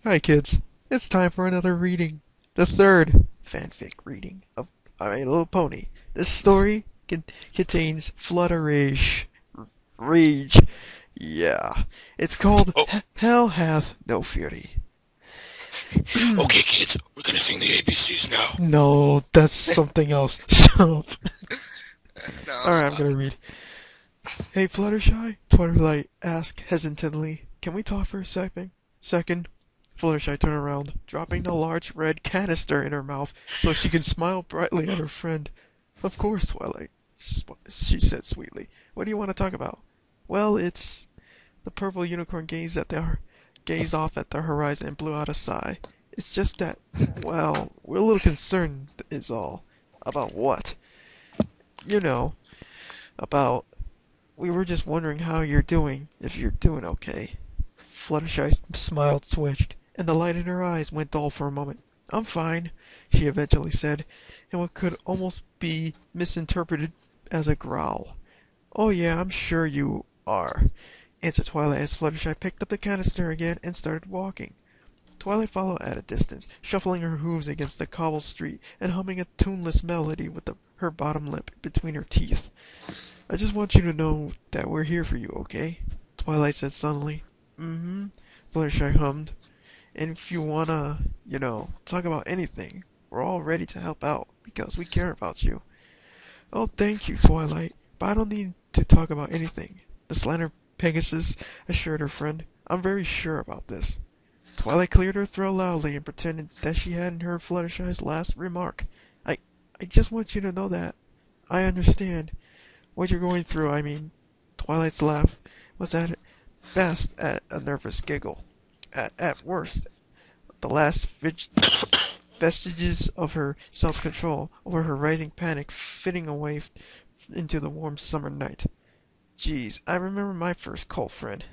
Hi kids, it's time for another reading. The third fanfic reading of My Little Pony. This story contains flutterish rage. Yeah, it's called Oh, Hell Hath No Fury. okay, kids. We're gonna sing the ABCs now. No, that's something else. Shut up. No, Alright, I'm stop. gonna read. Hey Fluttershy, Twilight asked hesitantly. Can we talk for a second? Fluttershy turned around, dropping the large red canister in her mouth so she could smile brightly at her friend. Of course, Twilight, she said sweetly. What do you want to talk about? Well, it's... The purple unicorn gazed off at the horizon and blew out a sigh. It's just that, well, we're a little concerned, is all. About what? You know, about... We were just wondering how you're doing, if you're doing okay. Fluttershy's smile twitched, and the light in her eyes went dull for a moment. I'm fine, she eventually said, in what could almost be misinterpreted as a growl. Oh yeah, I'm sure you are, answered Twilight as Fluttershy picked up the canister again and started walking. Twilight followed at a distance, shuffling her hooves against the cobbled street and humming a tuneless melody with her bottom lip between her teeth. I just want you to know that we're here for you, okay? Twilight said suddenly. Mm-hmm, Fluttershy hummed. And if you wanna, talk about anything, we're all ready to help out because we care about you. Oh, thank you, Twilight, but I don't need to talk about anything, the slender Pegasus assured her friend. I'm very sure about this. Twilight cleared her throat loudly and pretended that she hadn't heard Fluttershy's last remark. I, I just want you to know that I understand what you're going through. I mean, Twilight's laugh was at best at a nervous giggle. At worst, the last vestiges of her self-control over her rising panic fitting away into the warm summer night. Geez, I remember my first cult friend.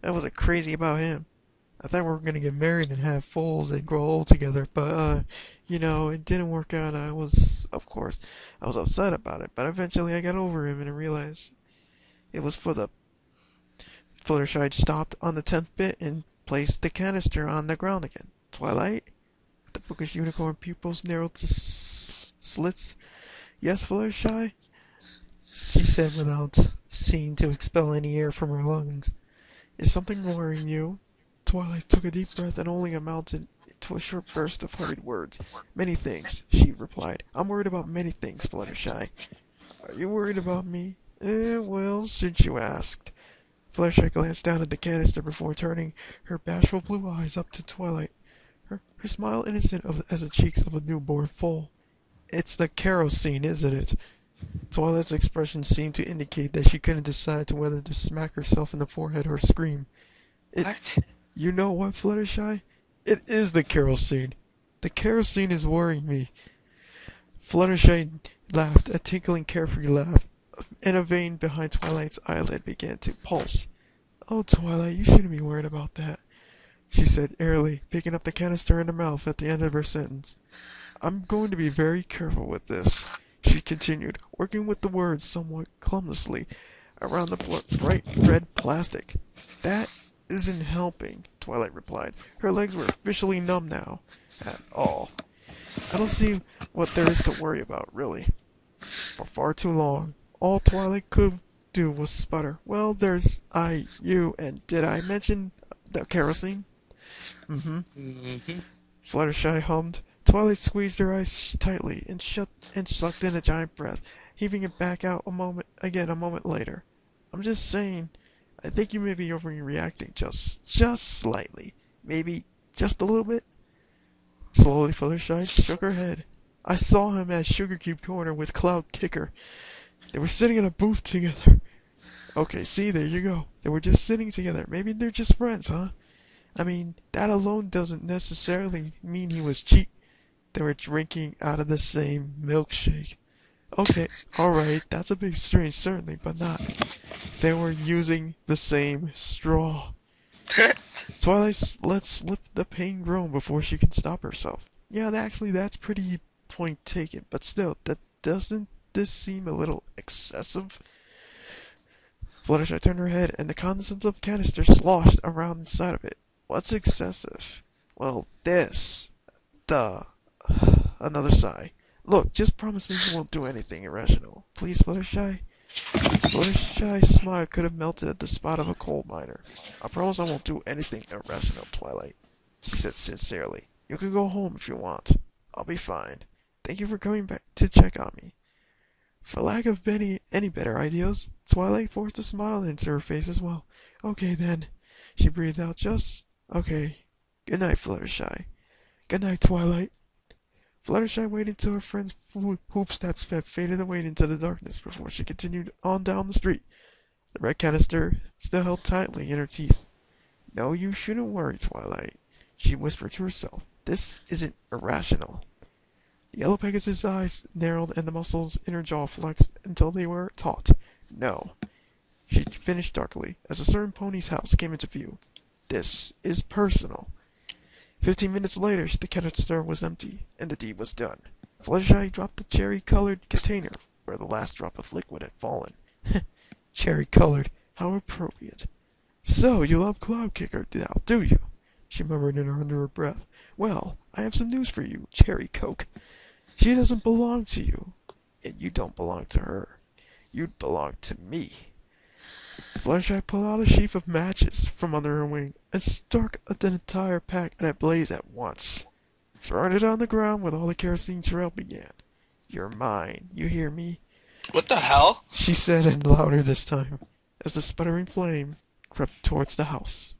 I wasn't crazy about him. I thought we were gonna get married and have foals and grow old together, but it didn't work out. Of course, I was upset about it, but eventually I got over him and I realized it was for the... Fluttershy stopped on the 10th bit and placed the canister on the ground again. Twilight? The bookish unicorn pupils narrowed to slits. Yes, Fluttershy? She said without seeming to expel any air from her lungs. Is something worrying you? Twilight took a deep breath and only amounted to a short burst of hurried words. Many things, she replied. I'm worried about many things, Fluttershy. Are you worried about me? Well, since you asked. Fluttershy glanced down at the canister before turning her bashful blue eyes up to Twilight. Her smile innocent as the cheeks of a newborn foal. It's the kerosene, isn't it? Twilight's expression seemed to indicate that she couldn't decide to whether to smack herself in the forehead or scream. It, What? you know what, Fluttershy? It is the kerosene. The kerosene is worrying me. Fluttershy laughed, a tinkling, carefree laugh, and a vein behind Twilight's eyelid began to pulse. Oh, Twilight, you shouldn't be worried about that, she said airily, picking up the canister in her mouth at the end of her sentence. I'm going to be very careful with this, she continued, working with the words somewhat clumsily around the bright red plastic. That isn't helping, Twilight replied. Her legs were officially numb now. At all. I don't see what there is to worry about, really. For far too long, all Twilight could do was sputter. Well, there's you, and did I mention the kerosene? Mm-hmm. Mm-hmm. Fluttershy hummed. Twilight squeezed her eyes tightly and sucked in a giant breath, heaving it back out a moment later. I'm just saying, I think you may be overreacting just slightly. Maybe just a little bit. Slowly, Fluttershy shook her head. I saw him at Sugar Cube Corner with Cloud Kicker. They were sitting in a booth together. Okay, see, there you go. They were just sitting together. Maybe they're just friends, huh? I mean, that alone doesn't necessarily mean he was cheap. They were drinking out of the same milkshake. Okay, alright, that's a bit strange, certainly, but not. They were using the same straw. Twilight let slip the pain groan before she could stop herself. Yeah, actually, that's pretty point taken, but still, doesn't this seem a little excessive? Fluttershy turned her head, and the contents of the canister sloshed around inside of it. What's excessive? Well, this. Duh. Another sigh. Look, just promise me you won't do anything irrational. Please, Fluttershy? Fluttershy's smile could have melted at the spot of a coal miner. I promise I won't do anything irrational, Twilight, she said sincerely. You can go home if you want. I'll be fine. Thank you for coming back to check on me. For lack of any better ideas, Twilight forced a smile into her face as well. Okay then, she breathed out just, okay. Good night, Fluttershy. Good night, Twilight. Fluttershy waited till her friend's footsteps faded away into the darkness before she continued on down the street, the red canister still held tightly in her teeth. No, you shouldn't worry, Twilight, she whispered to herself. This isn't irrational. The yellow Pegasus' eyes narrowed and the muscles in her jaw flexed until they were taut. No, she finished darkly, as a certain pony's house came into view. This is personal. 15 minutes later, the canister was empty, and the deed was done. Fluttershy dropped the cherry-colored container, where the last drop of liquid had fallen. Cherry-colored, how appropriate. So, you love Cloud Kicker now, do you? She murmured under her breath. Well, I have some news for you, Cherry Coke. She doesn't belong to you, and you don't belong to her. You'd belong to me. Fluttershy pulled out a sheaf of matches from under her wing and struck the entire pack in a blaze at once. Throwing it on the ground with all the kerosene trail began. You're mine, you hear me? What the hell? She said, and louder this time, as the sputtering flame crept towards the house.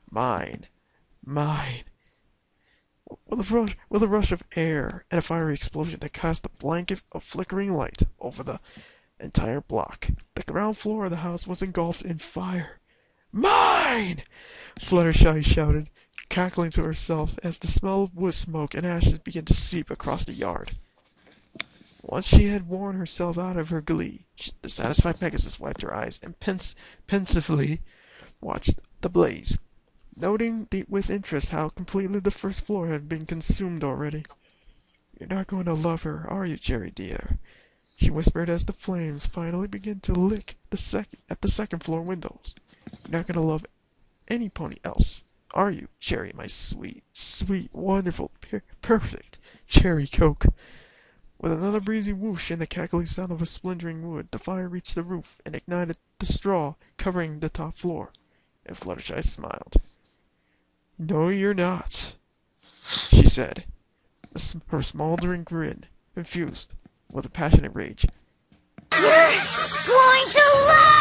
Mine. Mine. With a rush of air and a fiery explosion that cast a blanket of flickering light over the entire block, the ground floor of the house was engulfed in fire. Mine! Fluttershy shouted, cackling to herself as the smell of wood smoke and ashes began to seep across the yard. Once she had worn herself out of her glee, the satisfied Pegasus wiped her eyes and pensively watched the blaze, noting with interest how completely the first floor had been consumed already. You're not going to love her, are you, Jerry dear? She whispered as the flames finally began to lick at the second floor windows. You're not going to love any pony else, are you, Cherry, my sweet, sweet, wonderful, perfect Cherry Coke? With another breezy whoosh and the cackling sound of a splintering wood, the fire reached the roof and ignited the straw covering the top floor, and Fluttershy smiled. No, you're not, she said, her smoldering grin infused with a passionate rage. You're going to love